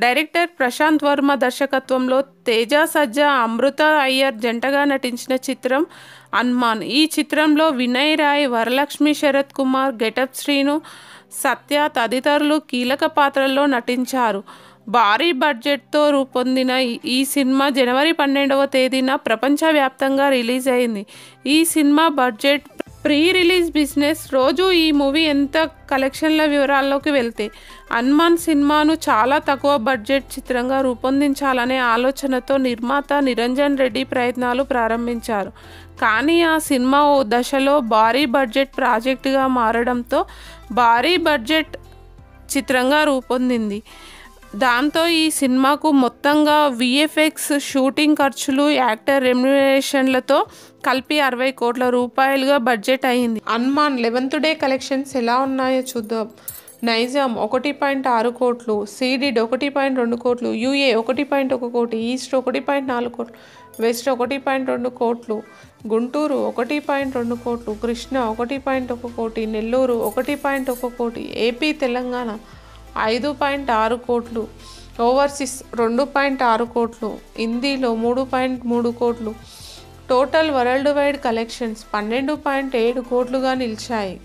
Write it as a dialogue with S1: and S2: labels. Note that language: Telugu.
S1: డైరెక్టర్ ప్రశాంత్ వర్మ దర్శకత్వంలో తేజ సజ్జా అమృత అయ్యర్ జంటగా నటించిన చిత్రం హనుమాన్. ఈ చిత్రంలో వినయ్ రాయ్, వరలక్ష్మి శరత్ కుమార్, గెటప్ శ్రీను, సత్య తదితరులు కీలక పాత్రల్లో నటించారు. భారీ బడ్జెట్తో రూపొందిన ఈ సినిమా జనవరి 12వ తేదీన ప్రపంచవ్యాప్తంగా రిలీజ్ అయింది. ఈ cinema budget, pre release business, రోజు ఈ మూవీ ఎంత కలెక్షన్ల వివరాల్లోకి వెళ్తే, హనుమాన్ సినిమాను చాలా తక్కువ బడ్జెట్ చిత్రంగా రూపొందించాలనే ఆలోచనతో నిర్మాత నిరంజన్ రెడ్డి ప్రయత్నాలు ప్రారంభించారు. కానీ ఆ సినిమా ఓ దశలో భారీ బడ్జెట్ ప్రాజెక్టుగా మారడంతో భారీ బడ్జెట్ చిత్రంగా రూపొందింది. దాంతో ఈ సినిమాకు మొత్తంగా విఎఫ్ఎక్స్, షూటింగ్ ఖర్చులు, యాక్టర్ రెమ్యునరేషన్లతో కలిపి 60 కోట్ల రూపాయలుగా బడ్జెట్ అయింది. హనుమాన్ 11th డే కలెక్షన్స్ ఎలా ఉన్నాయో చూద్దాం. నైజాం 1.6 కోట్లు, సీడెడ్ 1.2 కోట్లు, యూఏ 1.1 కోటి, ఈస్ట్ 1.4 కోట్లు, వెస్ట్ 1.2 కోట్లు, గుంటూరు 1.2 కోట్లు, కృష్ణ 1.1 కోటి, నెల్లూరు 1.1 కోటి, ఏపీ తెలంగాణ 5.6 కోట్లు, ఓవర్సీస్ 2.6 కోట్లు, హిందీలో 3.3 కోట్లు. టోటల్ వరల్డ్ వైడ్ కలెక్షన్స్ 12.7 కోట్లుగా నిలిచాయి.